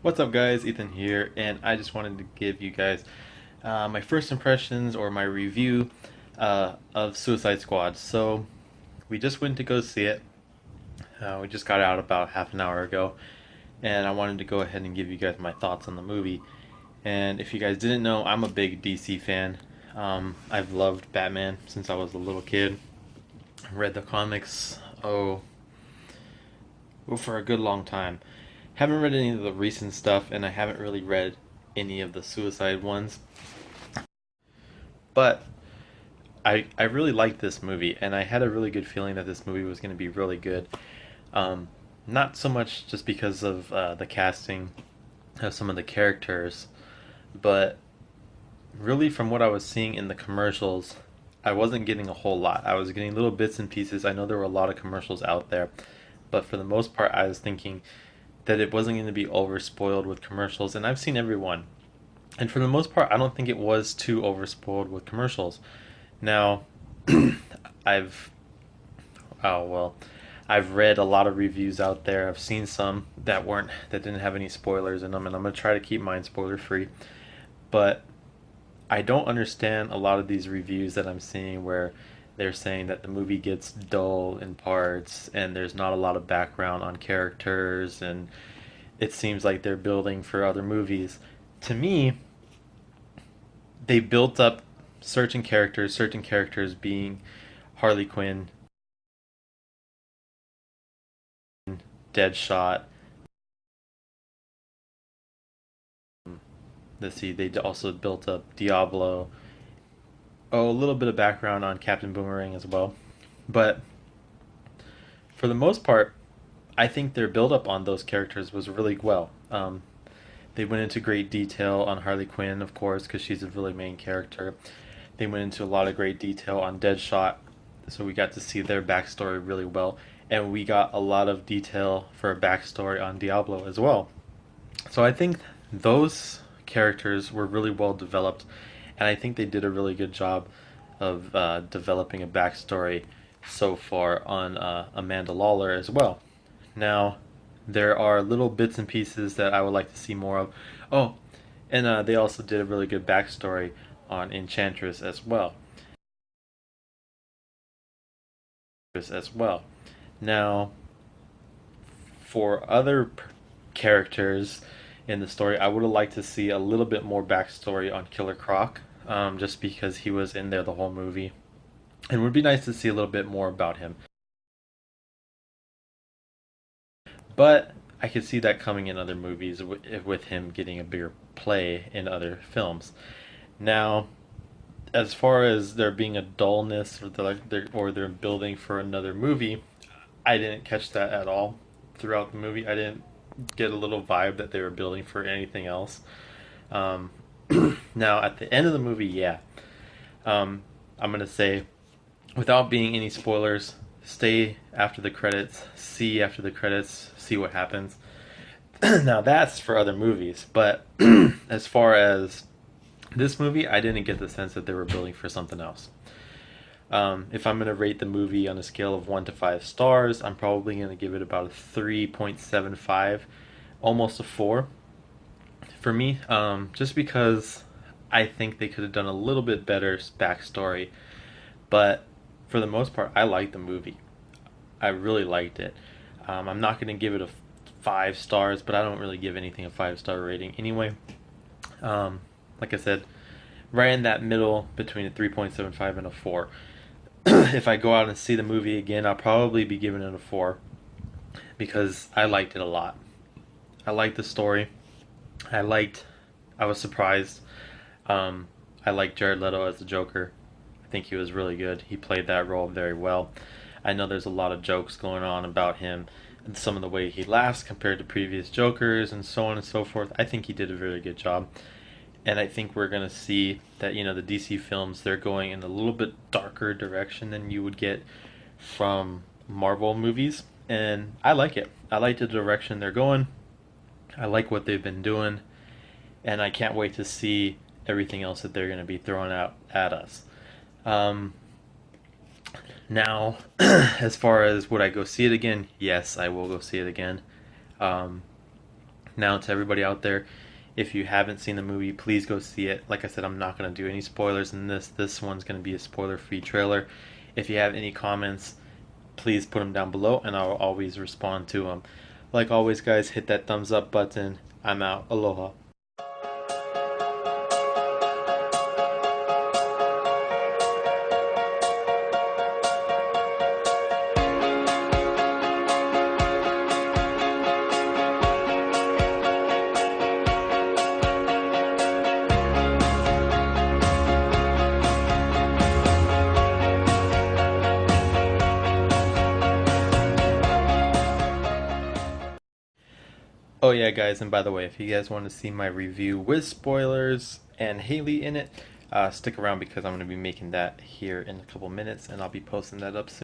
What's up, guys? Ethan here, and I just wanted to give you guys my first impressions or my review of Suicide Squad. So, we just went to go see it. We just got out about half an hour ago, and I wanted to go ahead and give you guys my thoughts on the movie. And if you guys didn't know, I'm a big DC fan. I've loved Batman since I was a little kid. Read the comics, for a good long time. Haven't read any of the recent stuff, and I haven't really read any of the Suicide ones. But I really liked this movie, and I had a really good feeling that this movie was going to be really good. Um, Not so much just because of the casting of some of the characters, but really from what I was seeing in the commercials, I wasn't getting a whole lot. I was getting little bits and pieces. I know there were a lot of commercials out there, but for the most part, I was thinking that it wasn't going to be over spoiled with commercials, and I've seen every one. And for the most part, I don't think it was too over spoiled with commercials. Now, I've oh well, I've read a lot of reviews out there. I've seen some that didn't have any spoilers in them, and I'm gonna try to keep mine spoiler free. But I don't understand a lot of these reviews that I'm seeing where they're saying that the movie gets dull in parts and there's not a lot of background on characters and it seems like they're building for other movies. To me, they built up certain characters being Harley Quinn, Deadshot. Let's see, they also built up Diablo. Oh, a little bit of background on Captain Boomerang as well. But for the most part, I think their build up on those characters was really well. They went into great detail on Harley Quinn, of course, because she's a really main character. They went into a lot of great detail on Deadshot, so we got to see their backstory really well. And we got a lot of detail for a backstory on Diablo as well. So I think those characters were really well developed, and I think they did a really good job of developing a backstory so far on Amanda Lawler as well. Now, there are little bits and pieces that I would like to see more of. Oh, and they also did a really good backstory on Enchantress as well. As well. Now, for other characters in the story, I would have liked to see a little bit more backstory on Killer Croc, just because he was in there the whole movie. And it would be nice to see a little bit more about him. But I could see that coming in other movies with him getting a bigger play in other films. Now, as far as there being a dullness or they're building for another movie, I didn't catch that at all throughout the movie. I didn't get a little vibe that they were building for anything else. Um, Now, at the end of the movie, yeah, I'm gonna say, without being any spoilers, stay after the credits, see after the credits, see what happens. Now that's for other movies, but as far as this movie, I didn't get the sense that they were building for something else. If I'm gonna rate the movie on a scale of 1 to 5 stars, I'm probably gonna give it about a 3.75, almost a 4 for me. Just because I think they could have done a little bit better backstory, but for the most part, I liked the movie. I really liked it. I'm not gonna give it a 5 stars, but I don't really give anything a 5 star rating anyway. Um, like I said, right in that middle between a 3.75 and a 4. If I go out and see the movie again, I'll probably be giving it a 4 because I liked it a lot. I liked the story. I liked. I was surprised. Um, I liked Jared Leto as the Joker. I think he was really good. He played that role very well. I know there's a lot of jokes going on about him and some of the way he laughs compared to previous Jokers and so on and so forth. I think he did a very good job. And I think we're going to see that, the DC films, they're going in a little bit darker direction than you would get from Marvel movies. And I like it. I like the direction they're going. I like what they've been doing. And I can't wait to see everything else that they're going to be throwing out at us. Um, Now, as far as would I go see it again? Yes, I will go see it again. Um, Now, to everybody out there, if you haven't seen the movie, please go see it. Like I said, I'm not going to do any spoilers in this. This one's going to be a spoiler-free trailer. If you have any comments, please put them down below, and I'll always respond to them. Like always, guys, hit that thumbs up button. I'm out. Aloha. Oh yeah, guys, and by the way, if you guys want to see my review with spoilers and Haley in it, stick around because I'm going to be making that here in a couple minutes, and I'll be posting that up soon.